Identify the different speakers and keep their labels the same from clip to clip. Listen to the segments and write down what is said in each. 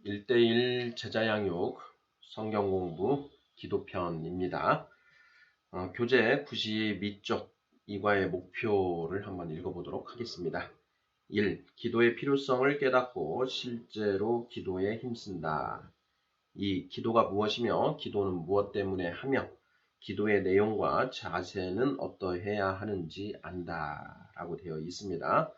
Speaker 1: 1대1 제자양육 성경공부 기도편입니다. 교재 92쪽 이과의 목표를 한번 읽어보도록 하겠습니다. 1. 기도의 필요성을 깨닫고 실제로 기도에 힘쓴다. 2. 기도가 무엇이며 기도는 무엇 때문에 하며 기도의 내용과 자세는 어떠해야 하는지 안다 라고 되어 있습니다.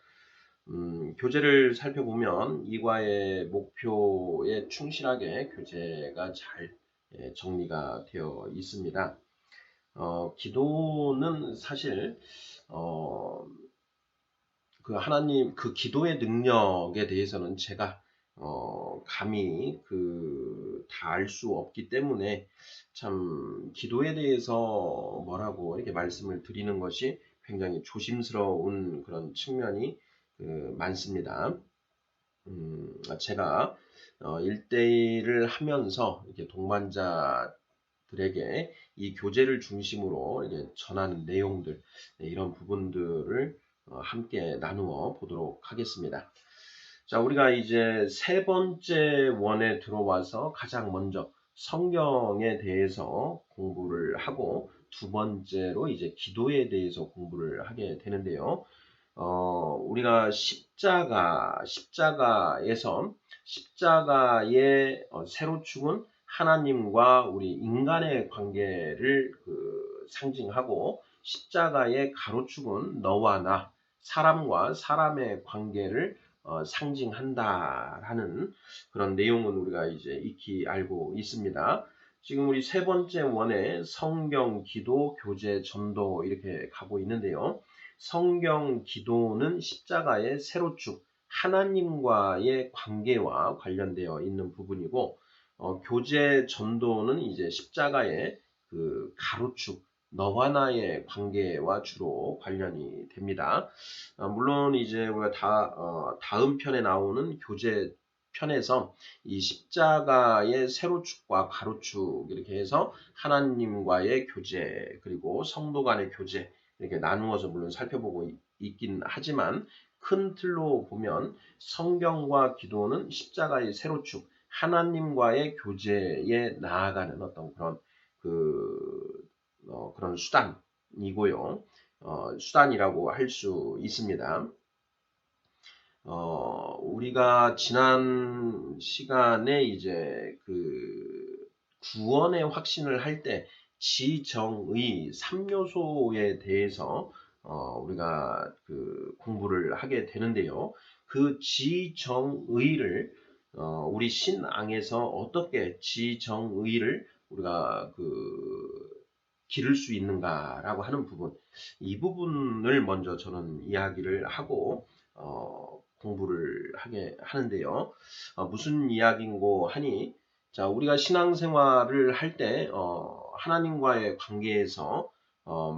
Speaker 1: 교재를 살펴보면 이과의 목표에 충실하게 교재가 잘 정리가 되어 있습니다. 기도는 사실 그 하나님 그 기도의 능력에 대해서는 제가 감히 다 알 수 없기 때문에 참 기도에 대해서 뭐라고 이렇게 말씀을 드리는 것이 굉장히 조심스러운 그런 측면이 많습니다. 제가 1대1을 하면서 이렇게 동반자들에게 이 교재를 중심으로 이제 전하는 내용들, 이런 부분들을 함께 나누어 보도록 하겠습니다. 자, 우리가 이제 세 번째 원에 들어와서 가장 먼저 성경에 대해서 공부를 하고 두 번째로 이제 기도에 대해서 공부를 하게 되는데요. 우리가 십자가에서 십자가의 세로축은 하나님과 우리 인간의 관계를 상징하고 십자가의 가로축은 너와 나, 사람과 사람의 관계를 상징한다라는 그런 내용은 우리가 이제 익히 알고 있습니다. 지금 우리 세 번째 원에 성경, 기도, 교제, 전도 이렇게 가고 있는데요. 성경 기도는 십자가의 세로축, 하나님과의 관계와 관련되어 있는 부분이고, 교제 전도는 이제 십자가의 가로축, 너와 나의 관계와 주로 관련이 됩니다. 물론 이제 우리가 다음 편에 나오는 교제 편에서 이 십자가의 세로축과 가로축 이렇게 해서 하나님과의 교제 그리고 성도 간의 교제 이렇게 나누어서 물론 살펴보고 있긴 하지만 큰 틀로 보면 성경과 기도는 십자가의 세로축, 하나님과의 교제에 나아가는 어떤 그런 그런 수단이고요. 수단이라고 할 수 있습니다. 우리가 지난 시간에 이제 구원의 확신을 할 때 지정의 3요소에 대해서 우리가 공부를 하게 되는데요. 그 지정의를 우리 신앙에서 어떻게 지정의를 우리가 기를 수 있는가라고 하는 부분, 이 부분을 먼저 저는 이야기를 하고 공부를 하게 하는데요. 무슨 이야기인고 하니, 자, 우리가 신앙생활을 할 때 하나님과의 관계에서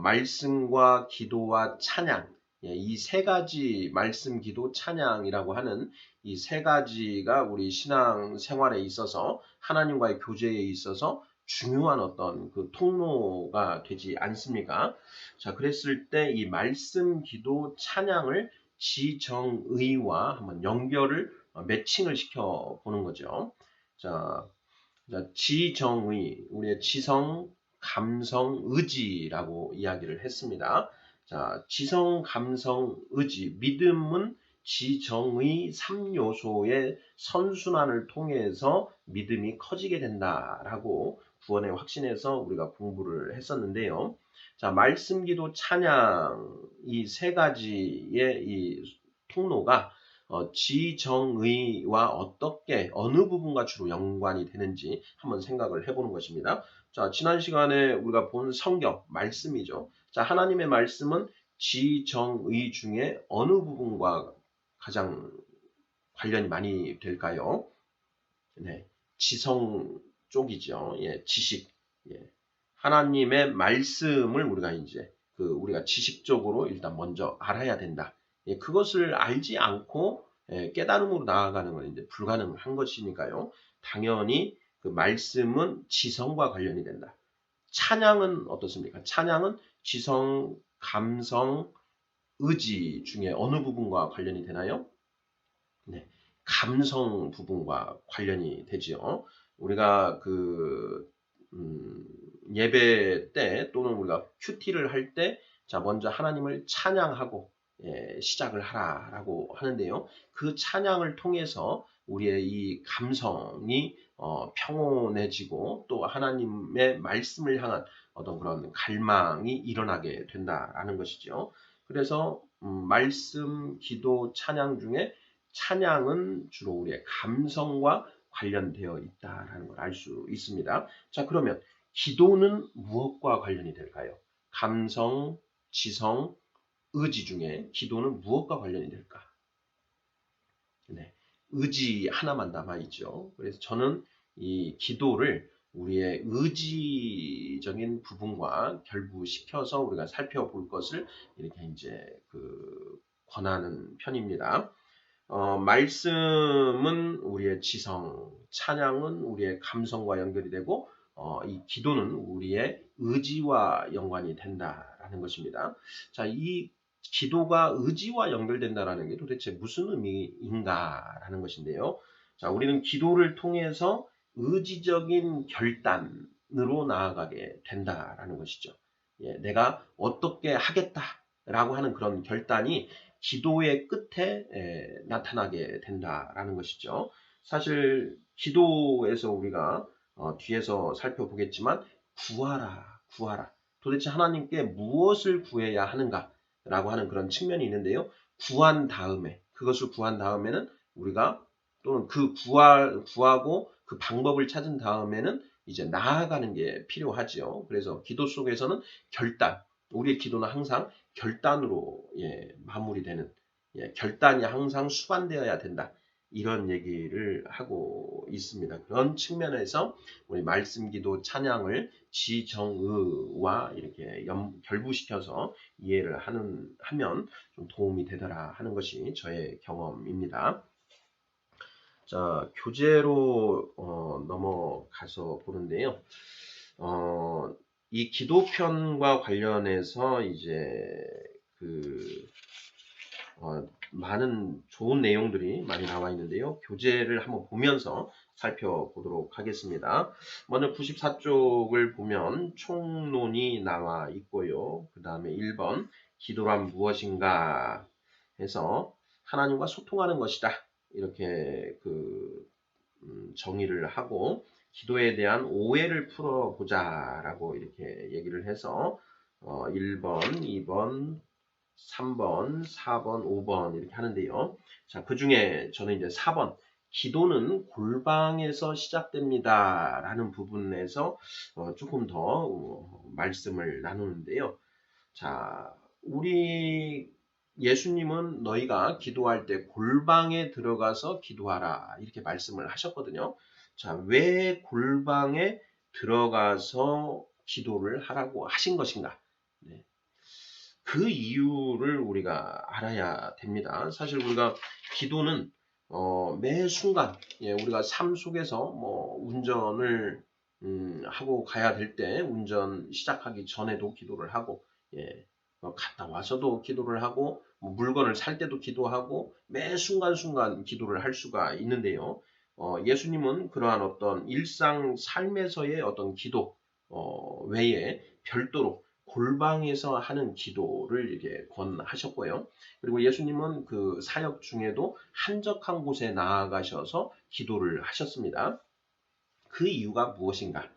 Speaker 1: 말씀과 기도와 찬양, 이 세 가지 말씀, 기도, 찬양이라고 하는 이 세 가지가 우리 신앙생활에 있어서 하나님과의 교제에 있어서 중요한 어떤 통로가 되지 않습니까? 자, 그랬을 때 이 말씀, 기도, 찬양을 지정의와 한번 연결을 매칭을 시켜 보는 거죠. 자, 지정의, 우리의 지성, 감성, 의지라고 이야기를 했습니다. 자, 지성, 감성, 의지, 믿음은 지정의 3요소의 선순환을 통해서 믿음이 커지게 된다라고 구원의 확신에서 우리가 공부를 했었는데요. 자, 말씀, 기도, 찬양 이 세 가지의 이 통로가 지정의와 어떻게 어느 부분과 주로 연관이 되는지 한번 생각을 해보는 것입니다. 자, 지난 시간에 우리가 본 성경 말씀이죠. 자, 하나님의 말씀은 지정의 중에 어느 부분과 가장 관련이 많이 될까요? 네, 지성 쪽이죠. 예, 지식. 예. 하나님의 말씀을 우리가 이제 우리가 지식적으로 일단 먼저 알아야 된다. 예, 그것을 알지 않고 깨달음으로 나아가는 건 이제 불가능한 것이니까요. 당연히 그 말씀은 지성과 관련이 된다. 찬양은 어떻습니까? 찬양은 지성, 감성, 의지 중에 어느 부분과 관련이 되나요? 네, 감성 부분과 관련이 되지요. 우리가 예배 때 또는 우리가 큐티를 할 때, 자, 먼저 하나님을 찬양하고 시작을 하라라고 하는데요. 그 찬양을 통해서 우리의 이 감성이 평온해지고 또 하나님의 말씀을 향한 어떤 그런 갈망이 일어나게 된다라는 것이죠. 그래서 말씀, 기도, 찬양 중에 찬양은 주로 우리의 감성과 관련되어 있다라는 걸 알 수 있습니다. 자, 그러면 기도는 무엇과 관련이 될까요? 감성, 지성, 의지 중에 기도는 무엇과 관련이 될까? 네, 의지 하나만 남아 있죠. 그래서 저는 이 기도를 우리의 의지적인 부분과 결부시켜서 우리가 살펴볼 것을 이렇게 이제 권하는 편입니다. 말씀은 우리의 지성, 찬양은 우리의 감성과 연결이 되고, 이 기도는 우리의 의지와 연관이 된다라는 것입니다. 자, 이 기도가 의지와 연결된다라는 게 도대체 무슨 의미인가라는 것인데요. 자, 우리는 기도를 통해서 의지적인 결단으로 나아가게 된다라는 것이죠. 예, 내가 어떻게 하겠다라고 하는 그런 결단이 기도의 끝에 나타나게 된다라는 것이죠. 사실 기도에서 우리가 뒤에서 살펴보겠지만 구하라, 구하라. 도대체 하나님께 무엇을 구해야 하는가라고 하는 그런 측면이 있는데요. 그것을 구한 다음에는 우리가 또는 구하고 그 방법을 찾은 다음에는 이제 나아가는 게 필요하지요. 그래서 기도 속에서는 우리의 기도는 항상 결단으로 마무리되는, 결단이 항상 수반되어야 된다. 이런 얘기를 하고 있습니다. 그런 측면에서 우리 말씀기도 찬양을 지정의와 이렇게 결부시켜서 이해를 하면 좀 도움이 되더라 하는 것이 저의 경험입니다. 자, 교재로 넘어가서 보는데요. 이 기도편과 관련해서 이제 많은 좋은 내용들이 많이 나와 있는데요. 교재를 한번 보면서 살펴보도록 하겠습니다. 먼저 94쪽을 보면 총론이 나와 있고요. 그 다음에 1번 기도란 무엇인가 해서 하나님과 소통하는 것이다. 이렇게 정의를 하고 기도에 대한 오해를 풀어보자라고 이렇게 얘기를 해서 1번, 2번, 3번, 4번, 5번 이렇게 하는데요. 자, 그 중에 저는 이제 4번 기도는 골방에서 시작됩니다 라는 부분에서 조금 더 말씀을 나누는데요. 자, 우리 예수님은 너희가 기도할 때 골방에 들어가서 기도하라 이렇게 말씀을 하셨거든요. 자, 왜 골방에 들어가서 기도를 하라고 하신 것인가? 네. 그 이유를 우리가 알아야 됩니다. 사실 우리가 기도는 매 순간 우리가 삶 속에서 운전을 하고 가야 될 때 운전 시작하기 전에도 기도를 하고 갔다 와서도 기도를 하고 물건을 살 때도 기도하고 매 순간순간 기도를 할 수가 있는데요. 예수님은 그러한 어떤 일상 삶에서의 어떤 기도 외에 별도로 골방에서 하는 기도를 이렇게 권하셨고요. 그리고 예수님은 그 사역 중에도 한적한 곳에 나아가셔서 기도를 하셨습니다. 그 이유가 무엇인가?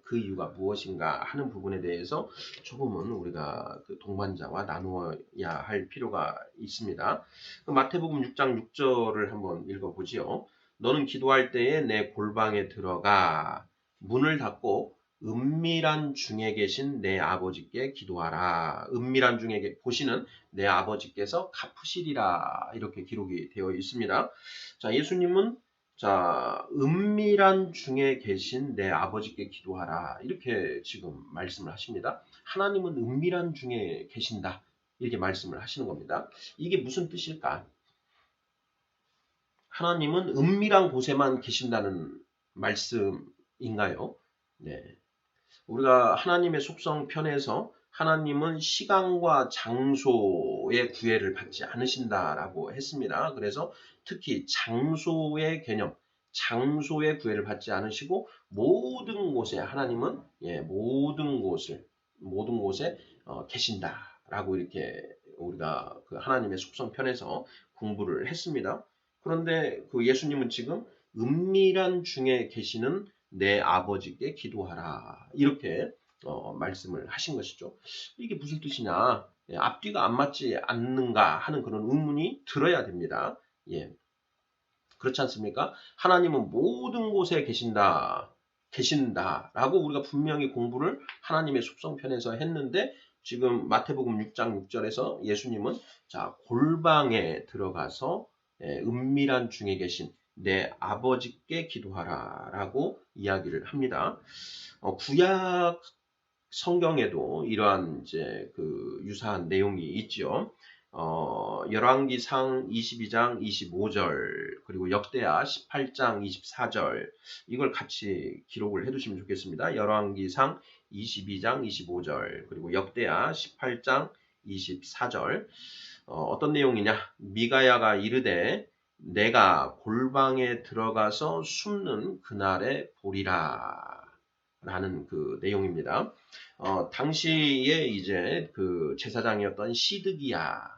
Speaker 1: 그 이유가 무엇인가 하는 부분에 대해서 조금은 우리가 동반자와 나누어야 할 필요가 있습니다. 마태복음 6장 6절을 한번 읽어보지요. 너는 기도할 때에 내 골방에 들어가 문을 닫고 은밀한 중에 계신 내 아버지께 기도하라. 은밀한 중에 보시는 내 아버지께서 갚으시리라. 이렇게 기록이 되어 있습니다. 자, 예수님은 은밀한 중에 계신 내 아버지께 기도하라. 이렇게 지금 말씀을 하십니다. 하나님은 은밀한 중에 계신다. 이렇게 말씀을 하시는 겁니다. 이게 무슨 뜻일까? 하나님은 은밀한 곳에만 계신다는 말씀인가요? 네. 우리가 하나님의 속성 편에서 하나님은 시간과 장소의 구애를 받지 않으신다라고 했습니다. 그래서 특히 장소의 개념, 장소의 구애를 받지 않으시고 모든 곳에 하나님은 모든 곳에 계신다라고 이렇게 우리가 그 하나님의 속성편에서 공부를 했습니다. 그런데 그 예수님은 지금 은밀한 중에 계시는 내 아버지께 기도하라 이렇게 말씀을 하신 것이죠. 이게 무슨 뜻이냐? 앞뒤가 안 맞지 않는가 하는 그런 의문이 들어야 됩니다. 예. 그렇지 않습니까? 하나님은 모든 곳에 계신다라고 우리가 분명히 공부를 하나님의 속성편에서 했는데 지금 마태복음 6장 6절에서 예수님은 자 골방에 들어가서 은밀한 중에 계신 내 아버지께 기도하라라고 이야기를 합니다. 구약 성경에도 이러한 이제 그 유사한 내용이 있죠. 열왕기상 22장 25절 그리고 역대하 18장 24절 이걸 같이 기록을 해두시면 좋겠습니다. 열왕기상 22장 25절 그리고 역대하 18장 24절 어떤 내용이냐? 미가야가 이르되 내가 골방에 들어가서 숨는 그날에 보리라 라는 그 내용입니다. 당시에 이제 그 제사장이었던 시드기야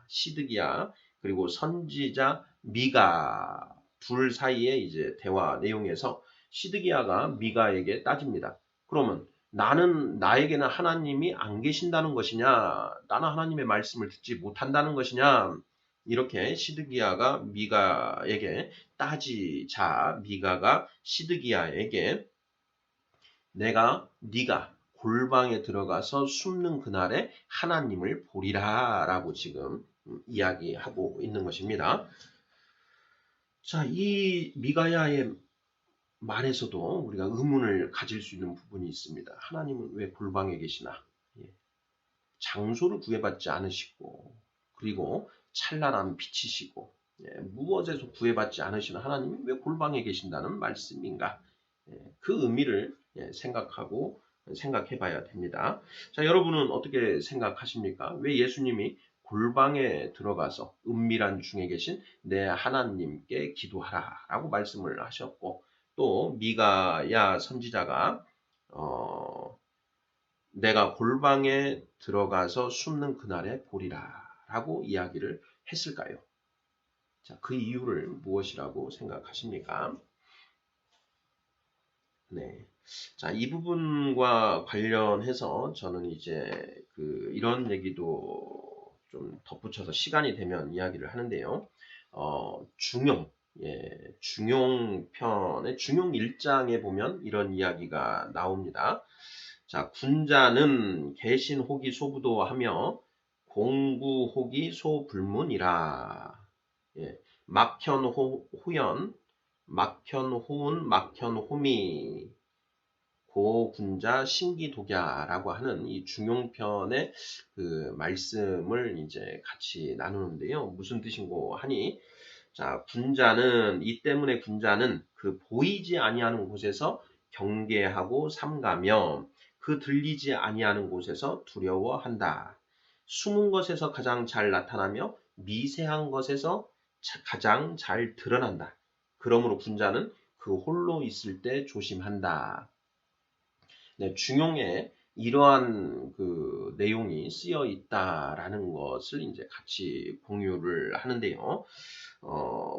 Speaker 1: 그리고 선지자 미가 둘 사이의 이제 대화 내용에서 시드기야가 미가에게 따집니다. 그러면 나에게는 하나님이 안 계신다는 것이냐? 나는 하나님의 말씀을 듣지 못한다는 것이냐? 이렇게 시드기야가 미가에게 따지자 미가가 시드기야에게 네가 골방에 들어가서 숨는 그날에 하나님을 보리라 라고 지금 이야기하고 있는 것입니다. 자, 이 미가야의 말에서도 우리가 의문을 가질 수 있는 부분이 있습니다. 하나님은 왜 골방에 계시나? 장소를 구애받지 않으시고 그리고 찬란한 빛이시고 무엇에서 구애받지 않으시는 하나님이 왜 골방에 계신다는 말씀인가? 그 의미를 생각해 봐야 됩니다. 자, 여러분은 어떻게 생각하십니까? 왜 예수님이 골방에 들어가서 은밀한 중에 계신 내 하나님께 기도하라 라고 말씀을 하셨고 또 미가야 선지자가 내가 골방에 들어가서 숨는 그날에 보리라 라고 이야기를 했을까요? 자, 그 이유를 무엇이라고 생각하십니까? 네. 자, 이 부분과 관련해서 저는 이제 이런 얘기도 좀 덧붙여서 시간이 되면 이야기를 하는데요. 중용편의 중용 1장에 보면 이런 이야기가 나옵니다. 자, 군자는 개신혹이 소부도하며 공구혹이 소불문이라. 막현호연 막현호운 막현호미 고군자 신기독야라고 하는 이 중용편의 그 말씀을 이제 같이 나누는데요. 무슨 뜻인고 하니 자, 이 때문에 군자는 그 보이지 아니하는 곳에서 경계하고 삼가며 그 들리지 아니하는 곳에서 두려워한다. 숨은 것에서 가장 잘 나타나며 미세한 것에서 가장 잘 드러난다. 그러므로 군자는 그 홀로 있을 때 조심한다. 네, 중용에 이러한 그 내용이 쓰여 있다라는 것을 이제 같이 공유를 하는데요.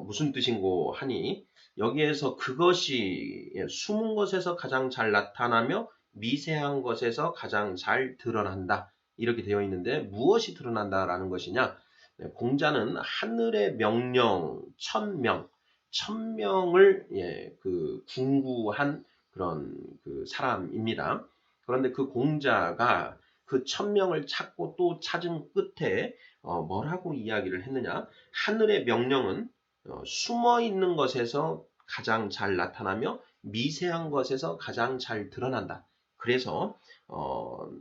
Speaker 1: 무슨 뜻인고 하니 여기에서 그것이 숨은 것에서 가장 잘 나타나며 미세한 것에서 가장 잘 드러난다. 이렇게 되어 있는데 무엇이 드러난다라는 것이냐? 네, 공자는 하늘의 명령 천명을 궁구한 그런 그 사람입니다. 그런데 그 공자가 그 천명을 찾고 또 찾은 끝에 뭐라고 이야기를 했느냐? 하늘의 명령은 숨어 있는 것에서 가장 잘 나타나며 미세한 것에서 가장 잘 드러난다. 그래서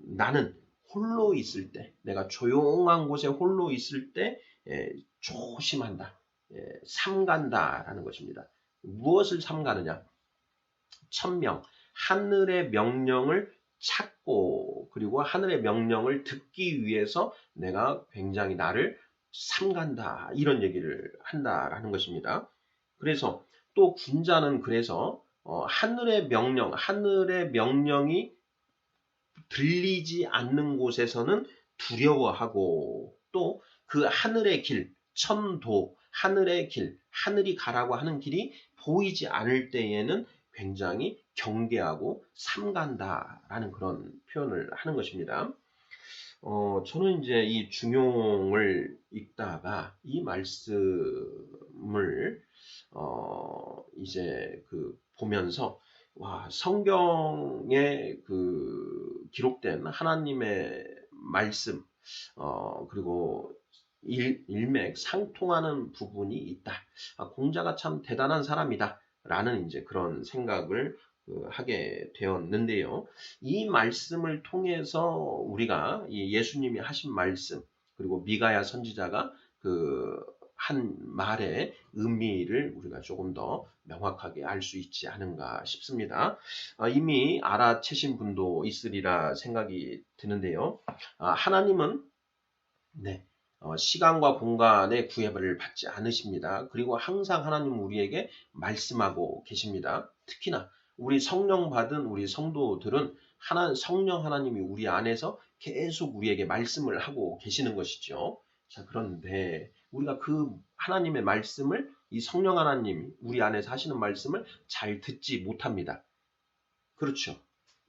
Speaker 1: 나는 홀로 있을 때, 내가 조용한 곳에 홀로 있을 때 조심한다. 삼간다라는 것입니다. 무엇을 삼가느냐? 천명, 하늘의 명령을 찾고 그리고 하늘의 명령을 듣기 위해서 내가 굉장히 나를 삼간다 이런 얘기를 한다라는 것입니다. 그래서 또 군자는 그래서 하늘의 명령이 들리지 않는 곳에서는 두려워하고 또 그 하늘의 길, 천도, 하늘의 길, 하늘이 가라고 하는 길이 보이지 않을 때에는 굉장히 경계하고 삼간다라는 그런 표현을 하는 것입니다. 저는 이제 이 중용을 읽다가 이 말씀을 이제 보면서 와, 성경에 기록된 하나님의 말씀 그리고 일맥상통하는 부분이 있다. 공자가 참 대단한 사람이다. 라는 이제 그런 생각을 하게 되었는데요. 이 말씀을 통해서 우리가 이 예수님이 하신 말씀 그리고 미가야 선지자가 한 말의 의미를 우리가 조금 더 명확하게 알 수 있지 않은가 싶습니다. 이미 알아채신 분도 있으리라 생각이 드는데요. 하나님은 시간과 공간의 구애를 받지 않으십니다. 그리고 항상 하나님은 우리에게 말씀하고 계십니다. 특히나 우리 성령 받은 우리 성도들은 성령 하나님이 우리 안에서 계속 우리에게 말씀을 하고 계시는 것이죠. 자, 그런데 우리가 그 하나님의 말씀을 이 성령 하나님이 우리 안에서 하시는 말씀을 잘 듣지 못합니다. 그렇죠.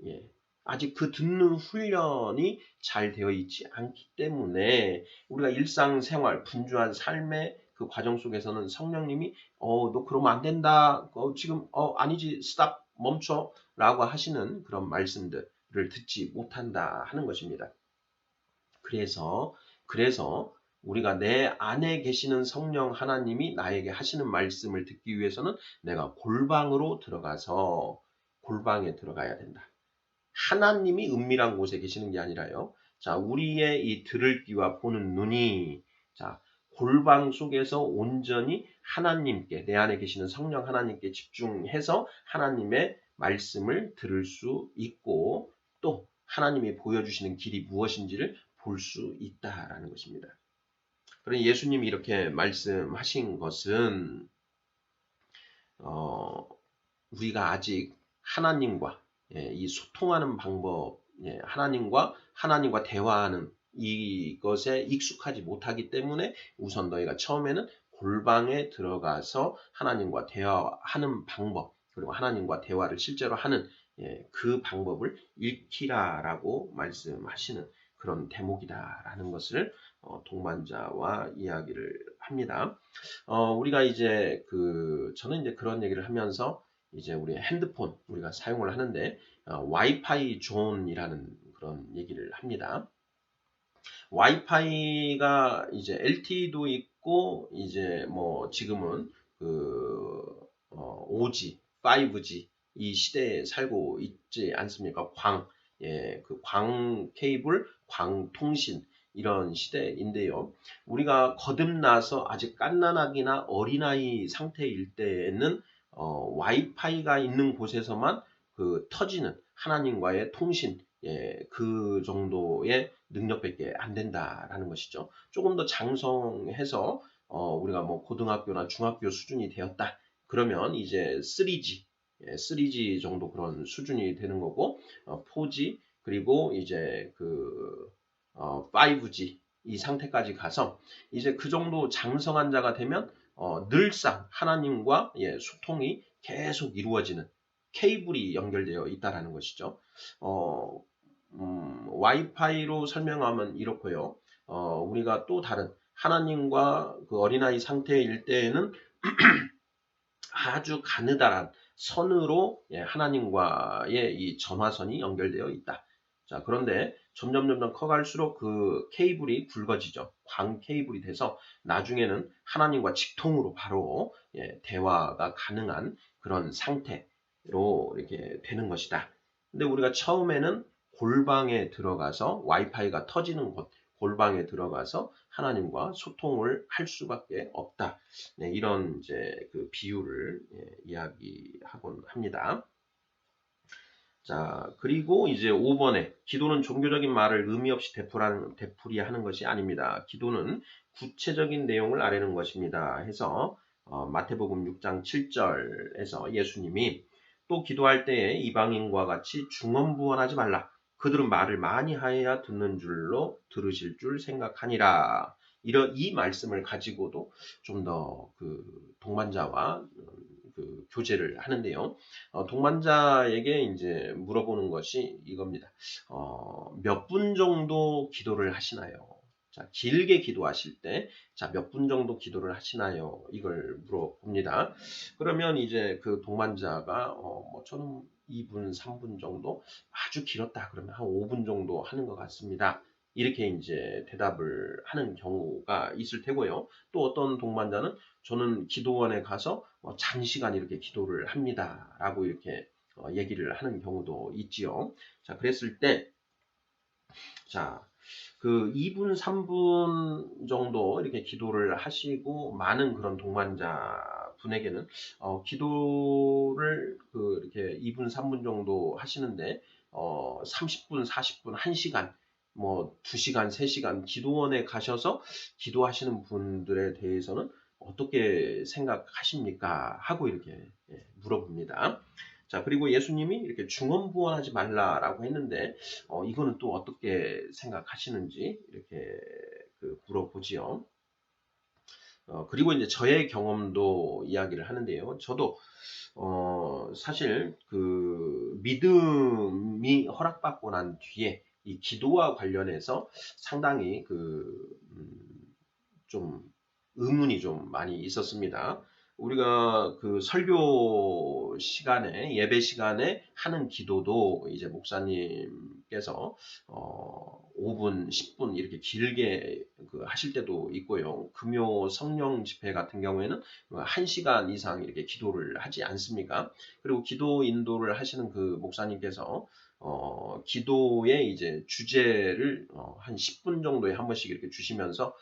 Speaker 1: 예. 아직 그 듣는 훈련이 잘 되어 있지 않기 때문에 우리가 일상생활, 분주한 삶의 그 과정 속에서는 성령님이 너 그러면 안 된다. 지금 아니지. 스탑. 멈춰. 라고 하시는 그런 말씀들을 듣지 못한다 하는 것입니다. 그래서 우리가 내 안에 계시는 성령 하나님이 나에게 하시는 말씀을 듣기 위해서는 내가 골방으로 들어가서 골방에 들어가야 된다. 하나님이 은밀한 곳에 계시는 게 아니라요. 자, 우리의 이 들을 귀와 보는 눈이 자, 골방 속에서 온전히 하나님께 내 안에 계시는 성령 하나님께 집중해서 하나님의 말씀을 들을 수 있고 또 하나님이 보여주시는 길이 무엇인지를 볼 수 있다라는 것입니다. 그러니 예수님이 이렇게 말씀하신 것은 우리가 아직 하나님과 이 소통하는 방법, 하나님과 대화하는 이것에 익숙하지 못하기 때문에 우선 너희가 처음에는 골방에 들어가서 하나님과 대화하는 방법, 그리고 하나님과 대화를 실제로 하는 그 방법을 익히라라고 말씀하시는 그런 대목이다라는 것을 동반자와 이야기를 합니다. 우리가 이제 저는 이제 그런 얘기를 하면서 이제 우리 핸드폰 우리가 사용을 하는데 와이파이 존이라는 그런 얘기를 합니다. 와이파이가 이제 LTE도 있고 이제 뭐 지금은 5G, 5G 이 시대에 살고 있지 않습니까? 광 케이블, 광 통신 이런 시대인데요. 우리가 거듭나서 아직 갓난아기나 어린아이 상태일 때에는 와이파이가 있는 곳에서만 터지는 하나님과의 통신 그 정도의 능력밖에 안 된다라는 것이죠. 조금 더 장성해서 우리가 뭐 고등학교나 중학교 수준이 되었다. 그러면 이제 3G 정도 그런 수준이 되는 거고 4G 그리고 이제 5G 이 상태까지 가서 이제 그 정도 장성한 자가 되면 늘상 하나님과 소통이 계속 이루어지는 케이블이 연결되어 있다라는 것이죠. 와이파이로 설명하면 이렇고요. 우리가 또 다른 하나님과 그 어린아이 상태일 때에는 아주 가느다란 선으로 하나님과의 이 전화선이 연결되어 있다. 자, 그런데 점점 커갈수록 그 케이블이 굵어지죠. 광 케이블이 돼서 나중에는 하나님과 직통으로 바로 대화가 가능한 그런 상태로 이렇게 되는 것이다. 근데 우리가 처음에는 골방에 들어가서 와이파이가 터지는 곳, 골방에 들어가서 하나님과 소통을 할 수밖에 없다. 이런 이제 비유를 이야기하곤 합니다. 자, 그리고 이제 5번에 기도는 종교적인 말을 의미 없이 되풀이하는 것이 아닙니다. 기도는 구체적인 내용을 아뢰는 것입니다. 해서 마태복음 6장 7절에서 예수님이 또 기도할 때에 이방인과 같이 중언부언하지 말라. 그들은 말을 많이 하여야 듣는 줄로 들으실 줄 생각하니라. 이 말씀을 가지고도 좀 더 그 동반자와 그 교제를 하는데요. 동반자에게 이제 물어보는 것이 이겁니다. 몇 분 정도 기도를 하시나요? 자, 길게 기도하실 때, 자, 몇 분 정도 기도를 하시나요? 이걸 물어봅니다. 그러면 이제 그 동반자가, 저는 2분, 3분 정도, 아주 길었다. 그러면 한 5분 정도 하는 것 같습니다. 이렇게 이제 대답을 하는 경우가 있을 테고요. 또 어떤 동반자는 저는 기도원에 가서 장시간 이렇게 기도를 합니다. 라고 이렇게 얘기를 하는 경우도 있지요. 자, 그랬을 때, 자, 그 2분, 3분 정도 이렇게 기도를 하시고 많은 그런 동반자 분에게는 기도를 그 이렇게 2분, 3분 정도 하시는데 30분, 40분, 1시간, 뭐 2시간, 3시간 기도원에 가셔서 기도하시는 분들에 대해서는 어떻게 생각하십니까? 하고 이렇게 물어봅니다. 자, 그리고 예수님이 이렇게 중언부언하지 말라라고 했는데 이거는 또 어떻게 생각하시는지 이렇게 물어보지요. 그리고 이제 저의 경험도 이야기를 하는데요. 저도 사실 그 믿음이 허락받고 난 뒤에 이 기도와 관련해서 상당히 좀 의문이 좀 많이 있었습니다. 우리가 그 설교 시간에, 예배 시간에 하는 기도도 이제 목사님께서 5분, 10분 이렇게 길게 하실 때도 있고요. 금요 성령 집회 같은 경우에는 1시간 이상 이렇게 기도를 하지 않습니까? 그리고 기도 인도를 하시는 그 목사님께서 기도의 이제 주제를 한 10분 정도에 한 번씩 이렇게 주시면서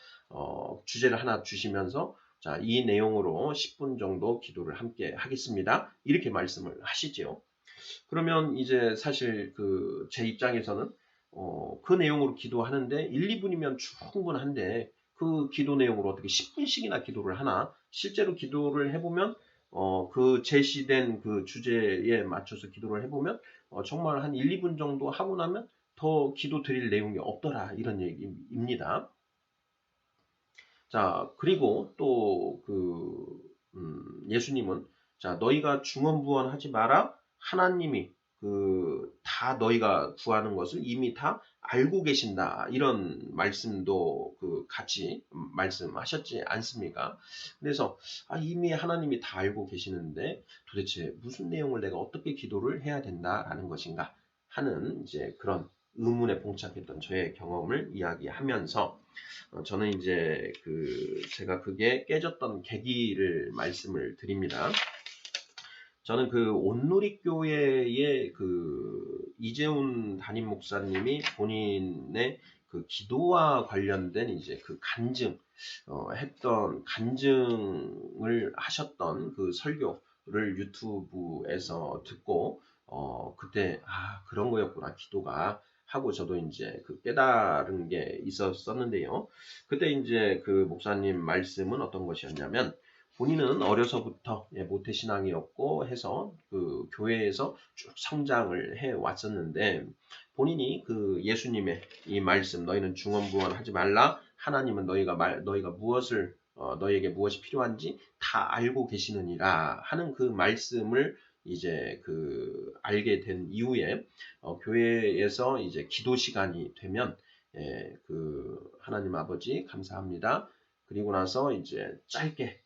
Speaker 1: 주제를 하나 주시면서 자, 이 내용으로 10분 정도 기도를 함께 하겠습니다. 이렇게 말씀을 하시죠. 그러면 이제 사실 제 입장에서는 그 내용으로 기도하는데 1, 2분이면 충분한데 그 기도 내용으로 어떻게 10분씩이나 기도를 하나? 실제로 기도를 해보면 그 제시된 그 주제에 맞춰서 기도를 해보면 정말 한 1, 2분 정도 하고 나면 더 기도 드릴 내용이 없더라 이런 얘기입니다. 자, 그리고 또 예수님은 자, 너희가 중언부언하지 마라. 하나님이 다 너희가 구하는 것을 이미 다 알고 계신다. 이런 말씀도 같이 말씀하셨지 않습니까? 그래서 이미 하나님이 다 알고 계시는데 도대체 무슨 내용을 내가 어떻게 기도를 해야 된다라는 것인가 하는 이제 그런 의문에 봉착했던 저의 경험을 이야기하면서 저는 이제 제가 그게 깨졌던 계기를 말씀을 드립니다. 저는 온누리교회의 이재훈 담임 목사님이 본인의 기도와 관련된 이제 간증을 하셨던 그 설교를 유튜브에서 듣고 그때 그런 거였구나 기도가 하고 저도 이제 깨달은 게 있었었는데요. 그때 이제 목사님 말씀은 어떤 것이었냐면 본인은 어려서부터 모태신앙이었고 해서 교회에서 쭉 성장을 해 왔었는데 본인이 예수님의 이 말씀 너희는 중언부언하지 말라 하나님은 너희가 무엇을 너희에게 무엇이 필요한지 다 알고 계시느니라 하는 그 말씀을 이제 알게 된 이후에 교회에서 이제 기도 시간이 되면 하나님 아버지 감사합니다. 그리고 나서 이제 짧게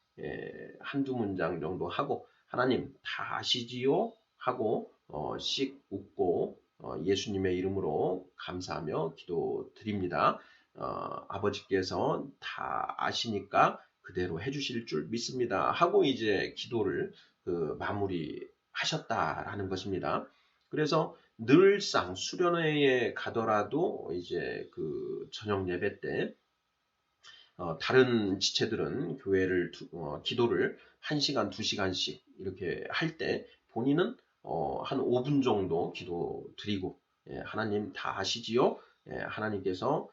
Speaker 1: 한두 문장 정도 하고 하나님 다 아시지요? 하고 씩 웃고 예수님의 이름으로 감사하며 기도드립니다. 아버지께서 다 아시니까 그대로 해주실 줄 믿습니다. 하고 이제 기도를 마무리하셨다라는 것입니다. 그래서 늘상 수련회에 가더라도 이제 저녁 예배 때 다른 지체들은 교회를 기도를 1시간, 2시간씩 이렇게 할 때 본인은 한 5분 정도 기도 드리고, 하나님 다 아시지요? 하나님께서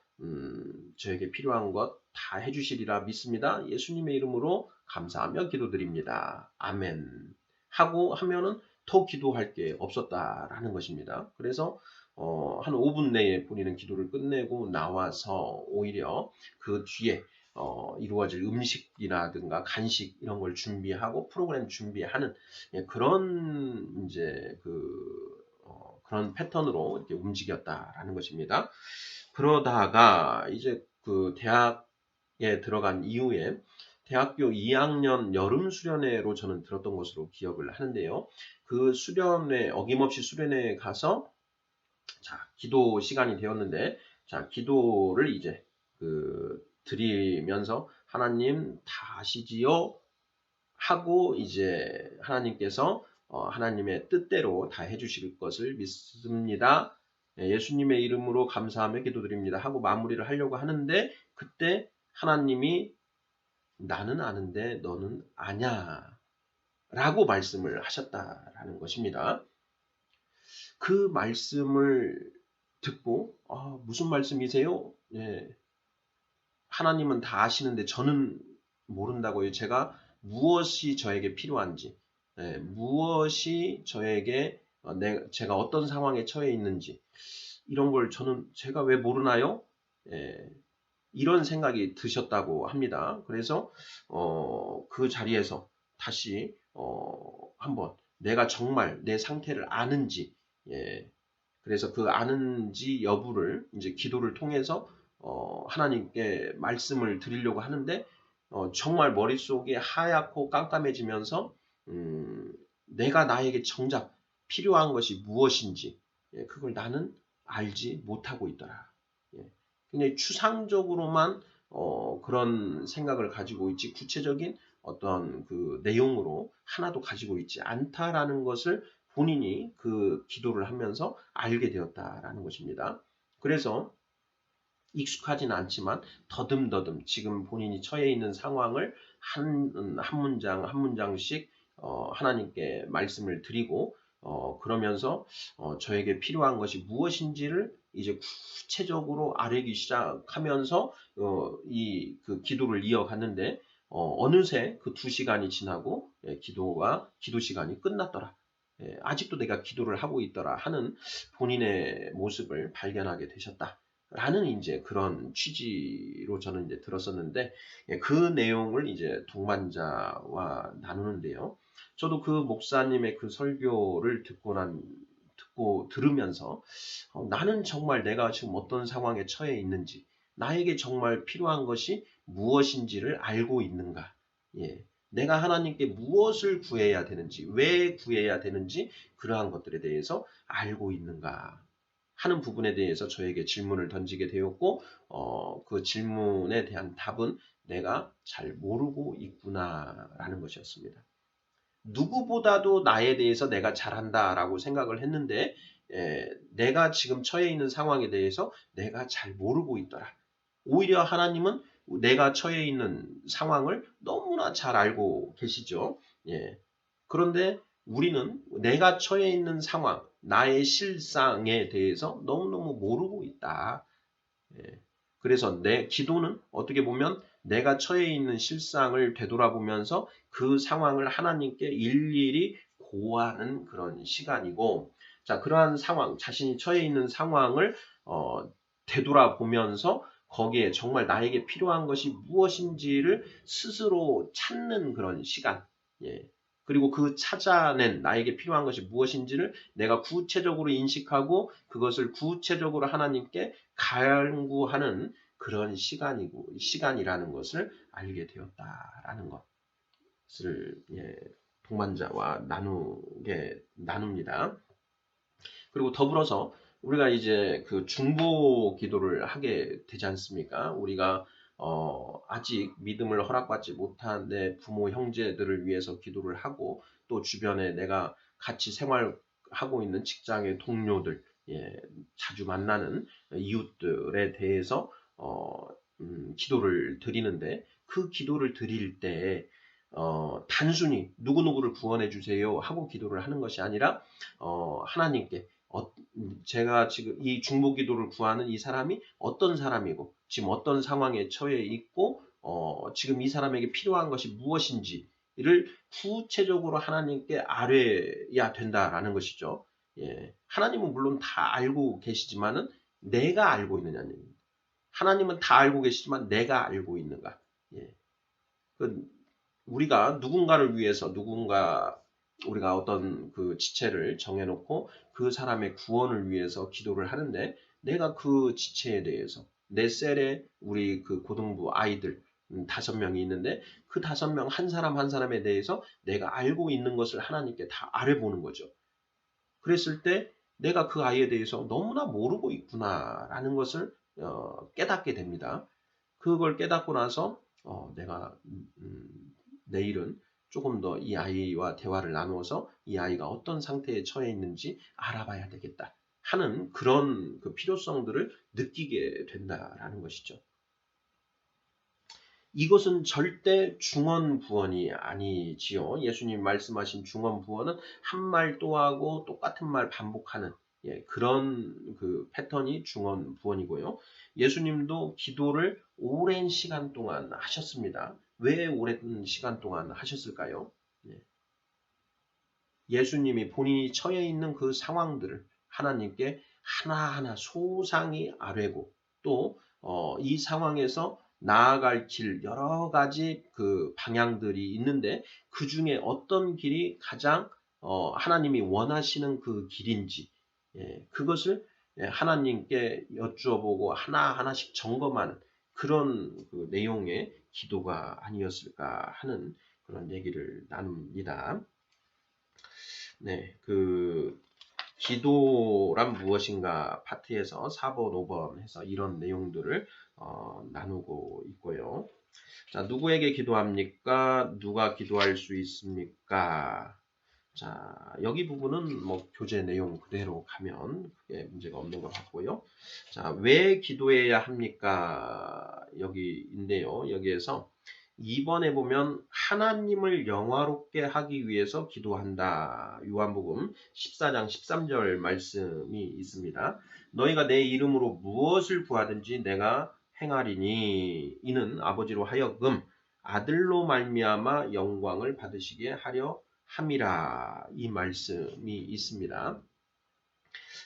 Speaker 1: 저에게 필요한 것 다 해주시리라 믿습니다. 예수님의 이름으로 감사하며 기도드립니다. 아멘. 하고 하면은 더 기도할 게 없었다라는 것입니다. 그래서 한 5분 내에 본인은 기도를 끝내고 나와서 오히려 그 뒤에 이루어질 음식이라든가 간식 이런 걸 준비하고 프로그램 준비하는 그런 이제 그런 패턴으로 이렇게 움직였다라는 것입니다. 그러다가 이제 그 대학에 들어간 이후에 대학교 2학년 여름 수련회로 저는 들었던 것으로 기억을 하는데요. 그 수련회 어김없이 수련회에 가서 자, 기도 시간이 되었는데, 자, 기도를 이제 드리면서 하나님 다 아시지요? 하고 이제 하나님께서 하나님의 뜻대로 다 해주실 것을 믿습니다. 예수님의 이름으로 감사하며 기도드립니다. 하고 마무리를 하려고 하는데 그때 하나님이 나는 아는데 너는 아냐 라고 말씀을 하셨다라는 것입니다. 그 말씀을 듣고 무슨 말씀이세요? 하나님은 다 아시는데 저는 모른다고요. 제가 무엇이 저에게 필요한지, 무엇이 저에게 제가 어떤 상황에 처해 있는지 이런 걸 제가 왜 모르나요? 이런 생각이 드셨다고 합니다. 그래서 그 자리에서 다시 한번 내가 정말 내 상태를 아는지, 그래서 그 아는지 여부를 이제 기도를 통해서 하나님께 말씀을 드리려고 하는데 정말 머릿속이 하얗고 깜깜해지면서 내가 나에게 정작 필요한 것이 무엇인지 그걸 나는 알지 못하고 있더라. 굉장히 추상적으로만 그런 생각을 가지고 있지 구체적인 어떤 그 내용으로 하나도 가지고 있지 않다라는 것을 본인이 그 기도를 하면서 알게 되었다라는 것입니다. 그래서 익숙하지는 않지만 더듬더듬 지금 본인이 처해 있는 상황을 한 문장 한 문장씩 하나님께 말씀을 드리고 그러면서 저에게 필요한 것이 무엇인지를 이제 구체적으로 아뢰기 시작하면서 그 기도를 이어갔는데 어느새 그 2시간이 지나고 기도 시간이 끝났더라. 아직도 내가 기도를 하고 있더라 하는 본인의 모습을 발견하게 되셨다. 라는 이제 그런 취지로 저는 이제 들었었는데 그 내용을 이제 동반자와 나누는데요. 저도 그 목사님의 그 설교를 듣고 들으면서 나는 정말 내가 지금 어떤 상황에 처해 있는지 나에게 정말 필요한 것이 무엇인지를 알고 있는가. 내가 하나님께 무엇을 구해야 되는지 왜 구해야 되는지 그러한 것들에 대해서 알고 있는가 하는 부분에 대해서 저에게 질문을 던지게 되었고 그 질문에 대한 답은 내가 잘 모르고 있구나라는 것이었습니다. 누구보다도 나에 대해서 내가 잘한다라고 생각을 했는데 내가 지금 처해 있는 상황에 대해서 내가 잘 모르고 있더라. 오히려 하나님은 내가 처해 있는 상황을 너무나 잘 알고 계시죠. 그런데 우리는 내가 처해 있는 상황, 나의 실상에 대해서 너무너무 모르고 있다. 그래서 내 기도는 어떻게 보면 내가 처해 있는 실상을 되돌아보면서 그 상황을 하나님께 일일이 고하는 그런 시간이고, 자, 그러한 상황, 자신이 처해 있는 상황을 되돌아보면서 거기에 정말 나에게 필요한 것이 무엇인지를 스스로 찾는 그런 시간. 그리고 그 찾아낸 나에게 필요한 것이 무엇인지를 내가 구체적으로 인식하고 그것을 구체적으로 하나님께 간구하는 그런 시간이라는 것을 알게 되었다라는 것을 동반자와 나눕니다. 그리고 더불어서 우리가 이제 그 중보 기도를 하게 되지 않습니까? 우리가 아직 믿음을 허락받지 못한 내 부모 형제들을 위해서 기도를 하고 또 주변에 내가 같이 생활하고 있는 직장의 동료들, 자주 만나는 이웃들에 대해서 기도를 드리는데 그 기도를 드릴 때 단순히 누구누구를 구원해 주세요 하고 기도를 하는 것이 아니라 하나님께 제가 지금 이 중보 기도를 구하는 이 사람이 어떤 사람이고 지금 어떤 상황에 처해 있고 지금 이 사람에게 필요한 것이 무엇인지를 구체적으로 하나님께 아뢰야 된다라는 것이죠. 예, 하나님은 물론 다 알고 계시지만은 내가 알고 있느냐는 얘기입니다. 하나님은 다 알고 계시지만 내가 알고 있는가? 예. 우리가 누군가를 위해서 우리가 어떤 그 지체를 정해놓고 그 사람의 구원을 위해서 기도를 하는데 내가 그 지체에 대해서 내 셀에 우리 그 고등부 아이들 5명이 있는데 그 5명 한 사람 한 사람에 대해서 내가 알고 있는 것을 하나님께 다 알아보는 거죠. 그랬을 때 내가 그 아이에 대해서 너무나 모르고 있구나라는 것을 깨닫게 됩니다. 그걸 깨닫고 나서 내가 내일은 조금 더 이 아이와 대화를 나누어서 이 아이가 어떤 상태에 처해 있는지 알아봐야 되겠다 하는 그런 그 필요성들을 느끼게 된다라는 것이죠. 이것은 절대 중언부언이 아니지요. 예수님 말씀하신 중언부언은 한 말 또 하고 똑같은 말 반복하는 그런 그 패턴이 중언부언이고요. 예수님도 기도를 오랜 시간 동안 하셨습니다. 왜 오랜 시간 동안 하셨을까요? 예수님이 본인이 처해 있는 그 상황들을 하나님께 하나하나 소상히 아뢰고 또 이 상황에서 나아갈 길 여러 가지 그 방향들이 있는데 그 중에 어떤 길이 가장 하나님이 원하시는 그 길인지 그것을 하나님께 여쭈어보고 하나하나씩 점검하는 그런 그 내용의 기도가 아니었을까 하는 그런 얘기를 나눕니다. 네, 그 기도란 무엇인가 파트에서 4번, 5번 해서 이런 내용들을 나누고 있고요. 자, 누구에게 기도합니까? 누가 기도할 수 있습니까? 자, 여기 부분은 뭐 교재 내용 그대로 가면 크게 문제가 없는 것 같고요. 자, 왜 기도해야 합니까? 여기인데요. 여기에서 2번에 보면 하나님을 영화롭게 하기 위해서 기도한다. 요한복음 14장 13절 말씀이 있습니다. 너희가 내 이름으로 무엇을 구하든지 내가 행하리니 이는 아버지로 하여금 아들로 말미암아 영광을 받으시게 하려 함이라 이 말씀이 있습니다.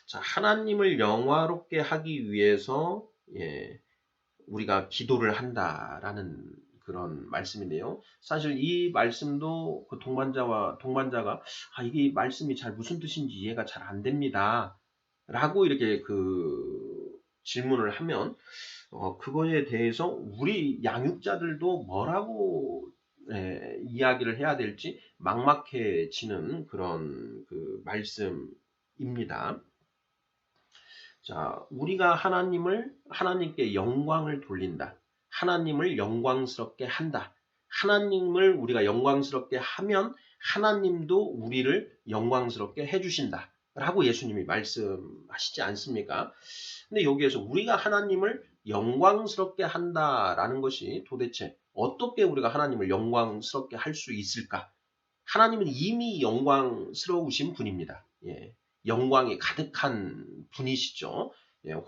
Speaker 1: 자, 하나님을 영화롭게 하기 위해서 우리가 기도를 한다라는 그런 말씀인데요. 사실 이 말씀도 그 동반자가 이게 말씀이 잘 무슨 뜻인지 이해가 잘 안 됩니다. 라고 이렇게 그 질문을 하면 그거에 대해서 우리 양육자들도 뭐라고 이야기를 해야 될지 막막해지는 그런 그 말씀입니다. 자, 우리가 하나님께 영광을 돌린다. 하나님을 영광스럽게 한다. 하나님을 우리가 영광스럽게 하면 하나님도 우리를 영광스럽게 해주신다. 라고 예수님이 말씀하시지 않습니까? 근데 여기에서 우리가 하나님을 영광스럽게 한다라는 것이 도대체 어떻게 우리가 하나님을 영광스럽게 할 수 있을까? 하나님은 이미 영광스러우신 분입니다. 영광이 가득한 분이시죠.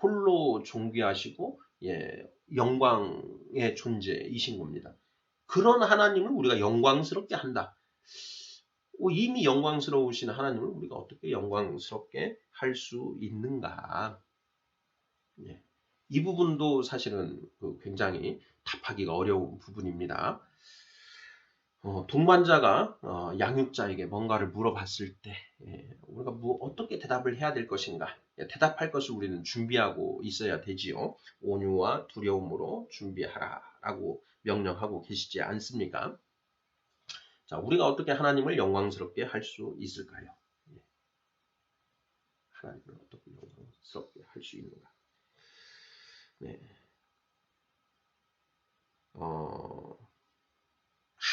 Speaker 1: 홀로 존귀하시고 영광의 존재이신 겁니다. 그런 하나님을 우리가 영광스럽게 한다. 이미 영광스러우신 하나님을 우리가 어떻게 영광스럽게 할 수 있는가? 이 부분도 사실은 굉장히 답하기가 어려운 부분입니다. 동반자가 양육자에게 뭔가를 물어봤을 때 우리가 어떻게 대답을 해야 될 것인가? 대답할 것을 우리는 준비하고 있어야 되지요. 온유와 두려움으로 준비하라라고 명령하고 계시지 않습니까? 자, 우리가 어떻게 하나님을 영광스럽게 할 수 있을까요? 하나님을 어떻게 영광스럽게 할 수 있는가? 네.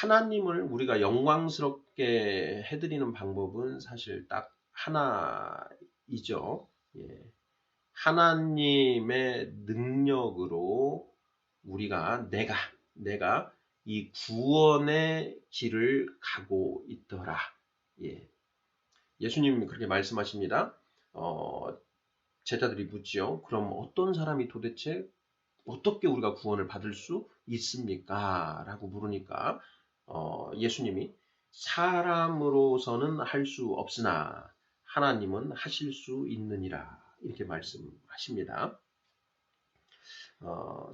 Speaker 1: 하나님을 우리가 영광스럽게 해드리는 방법은 사실 딱 하나이죠. 하나님의 능력으로 우리가 내가 이 구원의 길을 가고 있더라. 예. 예수님이 그렇게 말씀하십니다. 제자들이 묻지요. 그럼 어떤 사람이 도대체 어떻게 우리가 구원을 받을 수 있습니까? 라고 물으니까 예수님이 사람으로서는 할 수 없으나 하나님은 하실 수 있느니라 이렇게 말씀하십니다.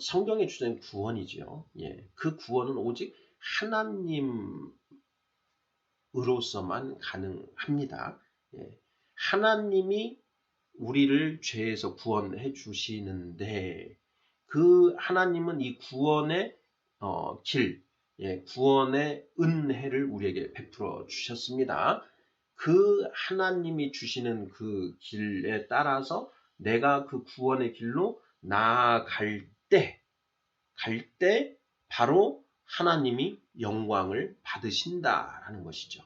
Speaker 1: 성경의 주제는 구원이지요. 예, 그 구원은 오직 하나님으로서만 가능합니다. 예, 하나님이 우리를 죄에서 구원해 주시는데 그 하나님은 이 구원의 길, 예, 구원의 은혜를 우리에게 베풀어 주셨습니다. 그 하나님이 주시는 그 길에 따라서 내가 그 구원의 길로 나아갈 때 바로 하나님이 영광을 받으신다라는 것이죠.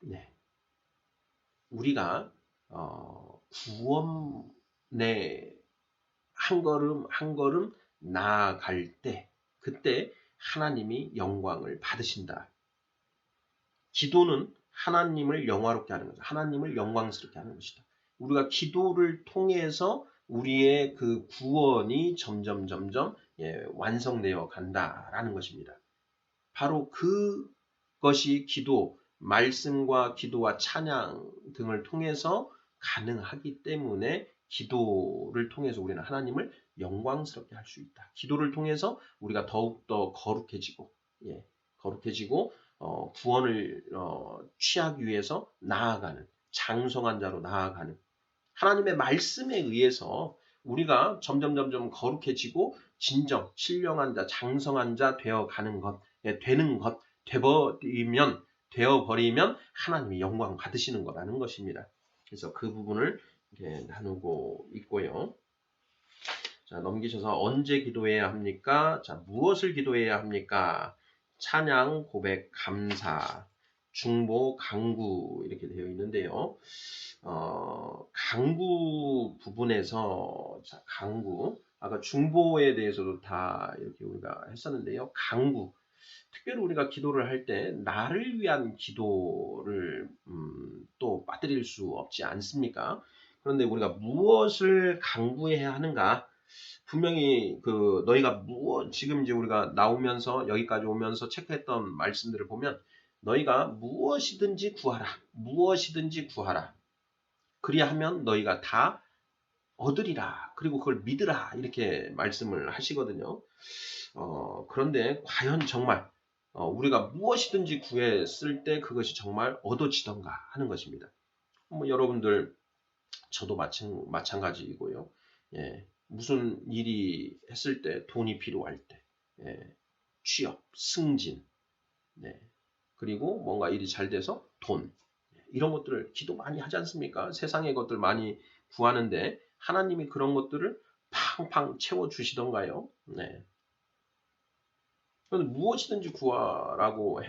Speaker 1: 네. 우리가 구원에 한 걸음 한 걸음 나아갈 때 그때 하나님이 영광을 받으신다. 기도는 하나님을 영화롭게 하는 것이다. 하나님을 영광스럽게 하는 것이다. 우리가 기도를 통해서 우리의 그 구원이 점점 완성되어 간다라는 것입니다. 바로 그것이 기도, 말씀과 기도와 찬양 등을 통해서 가능하기 때문에 기도를 통해서 우리는 하나님을 영광스럽게 할 수 있다. 기도를 통해서 우리가 더욱더 거룩해지고 구원을 취하기 위해서 나아가는 장성한 자로 나아가는 하나님의 말씀에 의해서 우리가 점점 거룩해지고 진정 신령한 자, 장성한 자 되어가는 것, 되는 것, 되어버리면 하나님이 영광 받으시는 거라는 것입니다. 그래서 그 부분을 이렇게 나누고 있고요. 자, 넘기셔서 언제 기도해야 합니까? 자, 무엇을 기도해야 합니까? 찬양, 고백, 감사, 중보, 강구 이렇게 되어 있는데요. 강구 부분에서 자, 강구 아까 중보에 대해서도 다 이렇게 우리가 했었는데요. 강구 특별히 우리가 기도를 할 때 나를 위한 기도를 또 빠뜨릴 수 없지 않습니까? 그런데 우리가 무엇을 강구해야 하는가? 분명히 그 너희가 지금 이제 우리가 나오면서 여기까지 오면서 체크했던 말씀들을 보면 너희가 무엇이든지 구하라. 그리하면 너희가 다 얻으리라. 그리고 그걸 믿으라. 이렇게 말씀을 하시거든요. 그런데 과연 정말 우리가 무엇이든지 구했을 때 그것이 정말 얻어지던가 하는 것입니다. 뭐 여러분들 저도 마찬가지이고요. 예, 무슨 일이 했을 때 돈이 필요할 때 취업, 승진, 네, 그리고 뭔가 일이 잘 돼서 돈 이런 것들을 기도 많이 하지 않습니까? 세상의 것들 많이 구하는데 하나님이 그런 것들을 팡팡 채워주시던가요? 네. 그런데 무엇이든지 구하라고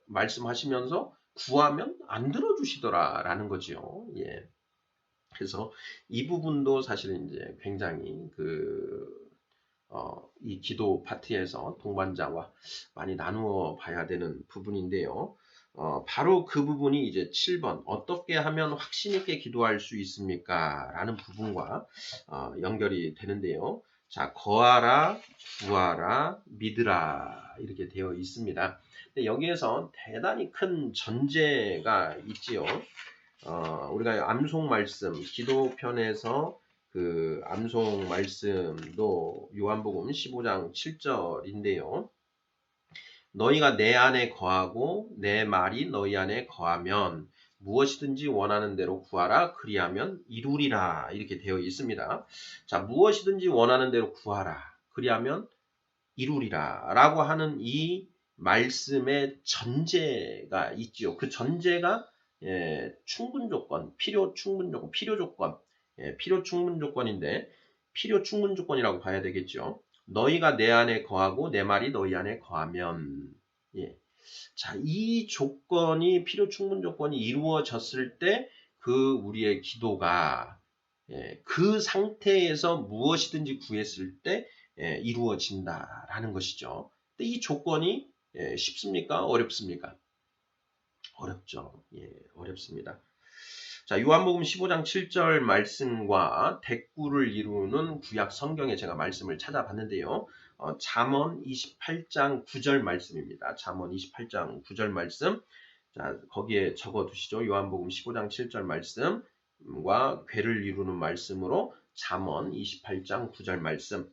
Speaker 1: 말씀하시면서 구하면 안 들어주시더라라는 거죠. 예. 그래서 이 부분도 사실 이제 굉장히 이 기도 파트에서 동반자와 많이 나누어 봐야 되는 부분인데요. 바로 그 부분이 이제 7번 어떻게 하면 확신 있게 기도할 수 있습니까? 라는 부분과 연결이 되는데요. 자, 거하라, 구하라, 믿으라 이렇게 되어 있습니다. 근데 여기에서 대단히 큰 전제가 있지요. 우리가 암송 말씀, 기도편에서 그 암송 말씀도 요한복음 15장 7절인데요. 너희가 내 안에 거하고 내 말이 너희 안에 거하면 무엇이든지 원하는 대로 구하라 그리하면 이루리라 이렇게 되어 있습니다. 자, 무엇이든지 원하는 대로 구하라 그리하면 이루리라 라고 하는 이 말씀의 전제가 있지요. 그 전제가 충분 조건, 필요 충분 조건인데 필요 충분 조건이라고 봐야 되겠죠. 너희가 내 안에 거하고 내 말이 너희 안에 거하면 자, 이 조건이 필요 충분 조건이 이루어졌을 때 그 우리의 기도가 그 상태에서 무엇이든지 구했을 때 이루어진다라는 것이죠. 근데 이 조건이 쉽습니까? 어렵습니까? 어렵죠. 어렵습니다. 자, 요한복음 15장 7절 말씀과 대꾸를 이루는 구약 성경에 제가 말씀을 찾아봤는데요. 잠언 28장 9절 말씀입니다. 잠언 28장 9절 말씀. 자, 거기에 적어 두시죠. 요한복음 15장 7절 말씀과 괴를 이루는 말씀으로 잠언 28장 9절 말씀.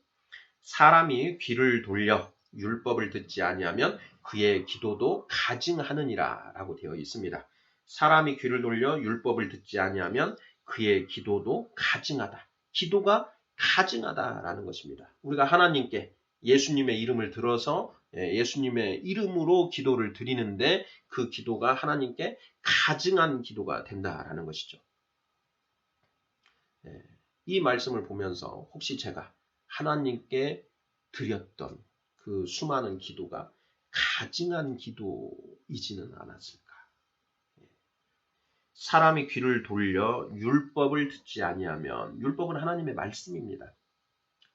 Speaker 1: 사람이 귀를 돌려 율법을 듣지 아니하면 그의 기도도 가증하느니라 라고 되어 있습니다. 사람이 귀를 돌려 율법을 듣지 아니하면 그의 기도도 가증하다. 기도가 가증하다라는 것입니다. 우리가 하나님께 예수님의 이름을 들어서 예수님의 이름으로 기도를 드리는데 그 기도가 하나님께 가증한 기도가 된다라는 것이죠. 이 말씀을 보면서 혹시 제가 하나님께 드렸던 그 수많은 기도가 가증한 기도이지는 않았을까? 사람이 귀를 돌려 율법을 듣지 아니하면, 율법은 하나님의 말씀입니다.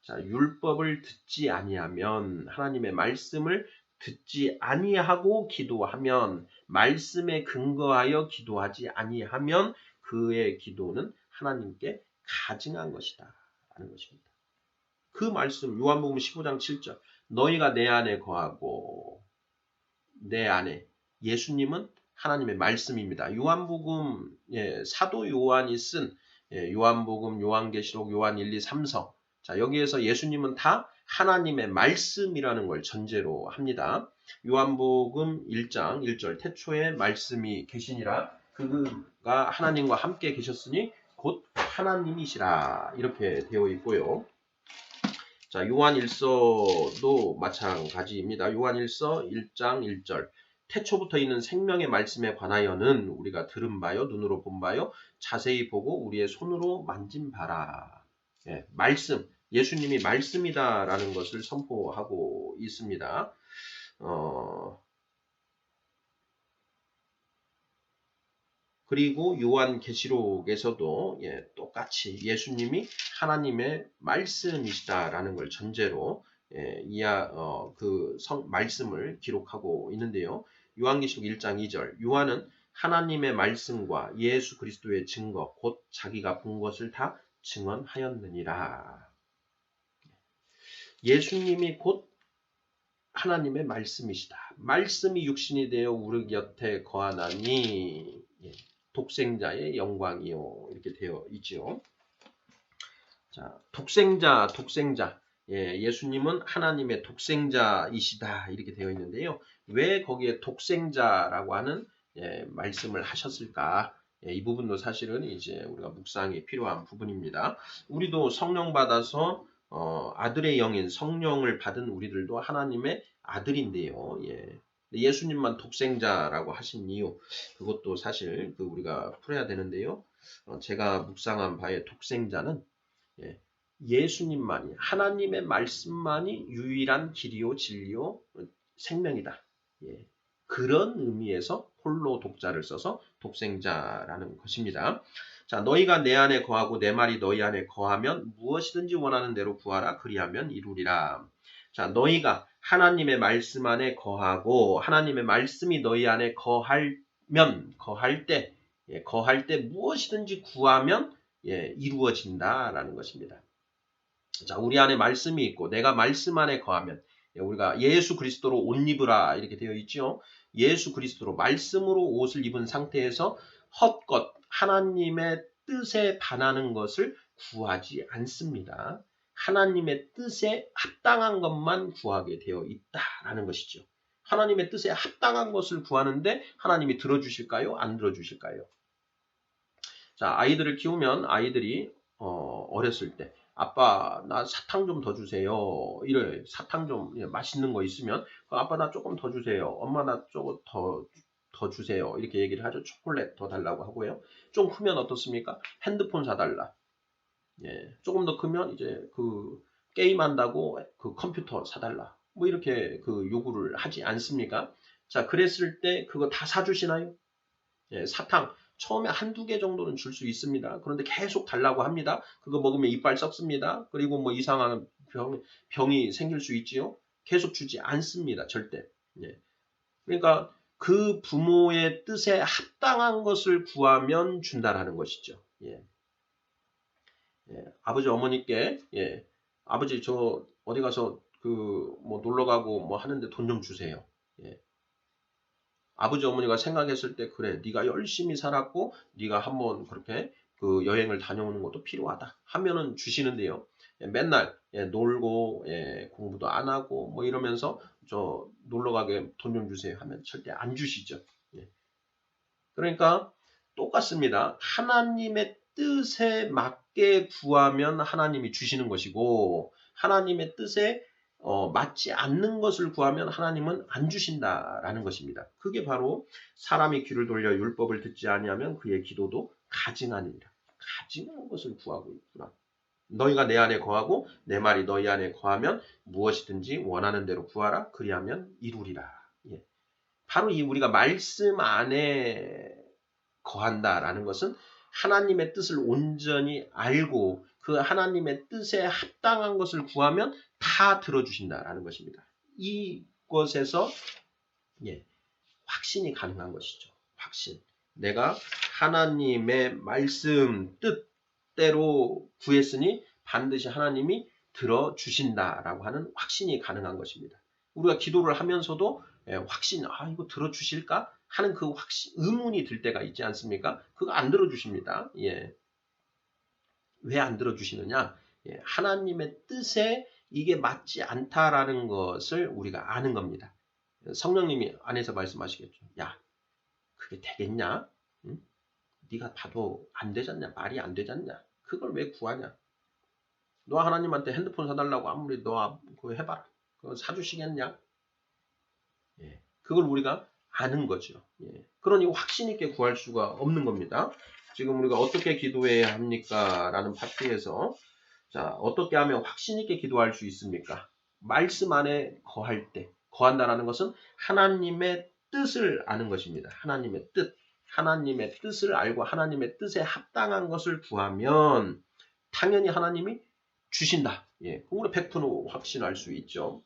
Speaker 1: 자, 율법을 듣지 아니하면, 하나님의 말씀을 듣지 아니하고 기도하면, 말씀에 근거하여 기도하지 아니하면 그의 기도는 하나님께 가증한 것이다 라는 것입니다. 그 말씀 요한복음 15장 7절 너희가 내 안에 거하고 내 안에 예수님은 하나님의 말씀입니다. 요한복음 사도 요한이 쓴 요한복음, 요한계시록, 요한 1, 2, 3서 자 여기에서 예수님은 다 하나님의 말씀이라는 걸 전제로 합니다. 요한복음 1장 1절 태초에 말씀이 계시니라 그가 하나님과 함께 계셨으니 곧 하나님이시라 이렇게 되어 있고요. 자, 요한일서도 마찬가지입니다. 요한일서 1장 1절 태초부터 있는 생명의 말씀에 관하여는 우리가 들은 바요, 눈으로 본 바요, 자세히 보고 우리의 손으로 만진 바라. 말씀, 예수님이 말씀이다라는 것을 선포하고 있습니다. 그리고 요한계시록에서도 똑같이 예수님이 하나님의 말씀이시다라는 걸 전제로 그 말씀을 기록하고 있는데요. 요한계시록 1장 2절 요한은 하나님의 말씀과 예수 그리스도의 증거 곧 자기가 본 것을 다 증언하였느니라. 예수님이 곧 하나님의 말씀이시다. 말씀이 육신이 되어 우리 곁에 거하나니 독생자의 영광이요 이렇게 되어 있죠. 자, 독생자. 예수님은 하나님의 독생자이시다 이렇게 되어 있는데요. 왜 거기에 독생자라고 하는 말씀을 하셨을까? 이 부분도 사실은 이제 우리가 묵상이 필요한 부분입니다. 우리도 성령 받아서 아들의 영인 성령을 받은 우리들도 하나님의 아들인데요. 예수님만 독생자라고 하신 이유 그것도 사실 우리가 풀어야 되는데요. 제가 묵상한 바에 독생자는 예수님만이 하나님의 말씀만이 유일한 길이요 진리요 생명이다. 그런 의미에서 홀로 독자를 써서 독생자라는 것입니다. 자, 너희가 내 안에 거하고 내 말이 너희 안에 거하면 무엇이든지 원하는 대로 구하라 그리하면 이루리라. 자, 너희가 하나님의 말씀 안에 거하고 하나님의 말씀이 너희 안에 거할 때 무엇이든지 구하면 이루어진다라는 것입니다. 자, 우리 안에 말씀이 있고 내가 말씀 안에 거하면 우리가 예수 그리스도로 옷 입으라 이렇게 되어 있죠. 예수 그리스도로 말씀으로 옷을 입은 상태에서 헛것 하나님의 뜻에 반하는 것을 구하지 않습니다. 하나님의 뜻에 합당한 것만 구하게 되어 있다라는 것이죠. 하나님의 뜻에 합당한 것을 구하는데 하나님이 들어주실까요? 안 들어주실까요? 자, 아이들을 키우면 아이들이 어렸을 때 아빠 나 사탕 좀 더 주세요. 이래 사탕 좀 맛있는 거 있으면 아빠 나 조금 더 주세요. 엄마 나 조금 더 주세요. 이렇게 얘기를 하죠. 초콜릿 더 달라고 하고요. 좀 크면 어떻습니까? 핸드폰 사달라. 조금 더 크면 이제 게임한다고 컴퓨터 사달라. 뭐 이렇게 요구를 하지 않습니까? 자, 그랬을 때 그거 다 사주시나요? 사탕 처음에 한두 개 정도는 줄 수 있습니다. 그런데 계속 달라고 합니다. 그거 먹으면 이빨 썩습니다. 그리고 뭐 이상한 병이 생길 수 있지요. 계속 주지 않습니다. 절대. 예. 그러니까 그 부모의 뜻에 합당한 것을 구하면 준다라는 것이죠. 예. 예. 아버지 어머니께 아버지 저 어디 가서 뭐 놀러 가고 뭐 하는데 돈 좀 주세요. 예. 아버지 어머니가 생각했을 때 그래 네가 열심히 살았고 네가 한번 그렇게 그 여행을 다녀오는 것도 필요하다 하면은 주시는데요. 맨날 놀고 공부도 안 하고 뭐 이러면서 저 놀러 가게 돈 좀 주세요 하면 절대 안 주시죠. 예. 그러니까 똑같습니다. 하나님의 뜻에 맞게 구하면 하나님이 주시는 것이고 하나님의 뜻에 맞지 않는 것을 구하면 하나님은 안 주신다라는 것입니다. 그게 바로 사람이 귀를 돌려 율법을 듣지 아니하면 그의 기도도 가증하니라. 가증한 것을 구하고 있구나. 너희가 내 안에 거하고 내 말이 너희 안에 거하면 무엇이든지 원하는 대로 구하라. 그리하면 이루리라. 예. 바로 이 우리가 말씀 안에 거한다라는 것은 하나님의 뜻을 온전히 알고 그 하나님의 뜻에 합당한 것을 구하면 다 들어주신다라는 것입니다. 이것에서 확신이 가능한 것이죠. 확신. 내가 하나님의 말씀 뜻대로 구했으니 반드시 하나님이 들어주신다라고 하는 확신이 가능한 것입니다. 우리가 기도를 하면서도 확신, 이거 들어주실까? 하는 그 확신, 의문이 들 때가 있지 않습니까? 그거 안 들어주십니다. 예. 왜 안 들어주시느냐? 하나님의 뜻에 이게 맞지 않다라는 것을 우리가 아는 겁니다. 성령님이 안에서 말씀하시겠죠. 야, 그게 되겠냐? 응? 네가 봐도 안 되잖냐? 말이 안 되잖냐? 그걸 왜 구하냐? 너 하나님한테 핸드폰 사달라고 아무리 너 그거 해봐라. 그거 사주시겠냐? 예. 그걸 우리가 아는 거죠. 예. 그러니 확신 있게 구할 수가 없는 겁니다. 지금 우리가 어떻게 기도해야 합니까? 라는 파트에서 자, 어떻게 하면 확신 있게 기도할 수 있습니까? 말씀 안에 거할 때 거한다라는 것은 하나님의 뜻을 아는 것입니다. 하나님의 뜻. 하나님의 뜻을 알고 하나님의 뜻에 합당한 것을 구하면 당연히 하나님이 주신다. 예. 그걸 100% 확신할 수 있죠.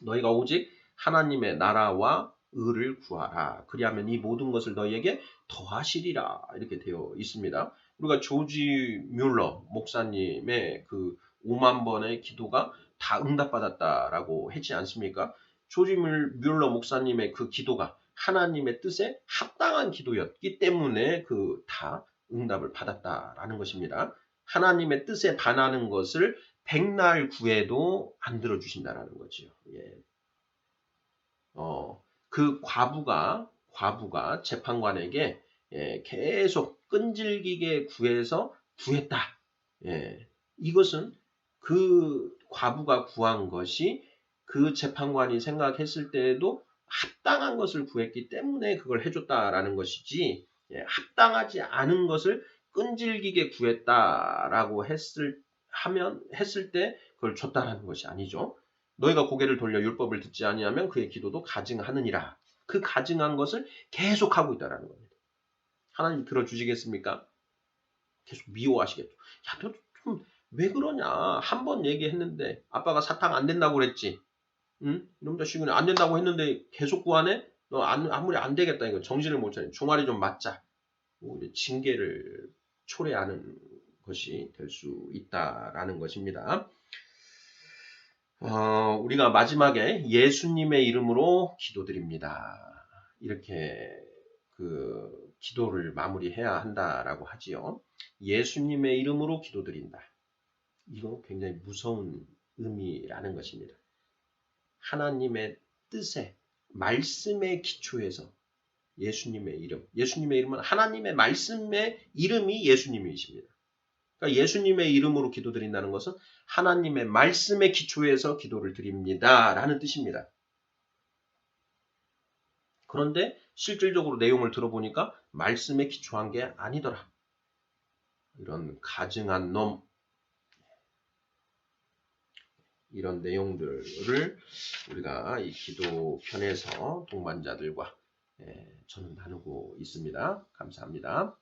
Speaker 1: 너희가 오직 하나님의 나라와 의를 구하라. 그리하면 이 모든 것을 너희에게 더하시리라. 이렇게 되어 있습니다. 우리가 조지 뮬러 목사님의 그 5만 번의 기도가 다 응답받았다라고 했지 않습니까? 조지 뮬러 목사님의 그 기도가 하나님의 뜻에 합당한 기도였기 때문에 그 다 응답을 받았다라는 것입니다. 하나님의 뜻에 반하는 것을 백날 구해도 안 들어주신다라는 거죠. 예. 그 과부가 재판관에게 계속 끈질기게 구했다. 예. 이것은 그 과부가 구한 것이 그 재판관이 생각했을 때에도 합당한 것을 구했기 때문에 그걸 해줬다라는 것이지 합당하지 않은 것을 끈질기게 구했다라고 했을 때 그걸 줬다라는 것이 아니죠. 너희가 고개를 돌려 율법을 듣지 아니하면 그의 기도도 가증하느니라. 그 가증한 것을 계속하고 있다라는 겁니다. 하나님 들어주시겠습니까? 계속 미워하시겠죠. 야, 너 좀 왜 그러냐? 한 번 얘기했는데 아빠가 사탕 안 된다고 그랬지. 응? 이놈 자식은 안 된다고 했는데 계속 구하네? 너 아무리 안 되겠다 이거 정신을 못 차려. 종아리 좀 맞자. 징계를 초래하는 것이 될 수 있다라는 것입니다. 우리가 마지막에 예수님의 이름으로 기도드립니다. 이렇게 그 기도를 마무리해야 한다라고 하지요. 예수님의 이름으로 기도드린다. 이거 굉장히 무서운 의미라는 것입니다. 하나님의 뜻에 말씀의 기초에서 예수님의 이름은 하나님의 말씀의 이름이 예수님이십니다. 그러니까 예수님의 이름으로 기도드린다는 것은 하나님의 말씀의 기초에서 기도를 드립니다. 라는 뜻입니다. 그런데 실질적으로 내용을 들어보니까 말씀에 기초한 게 아니더라. 이런 가증한 놈, 이런 내용들을 우리가 이 기도편에서 동반자들과 저는 나누고 있습니다. 감사합니다.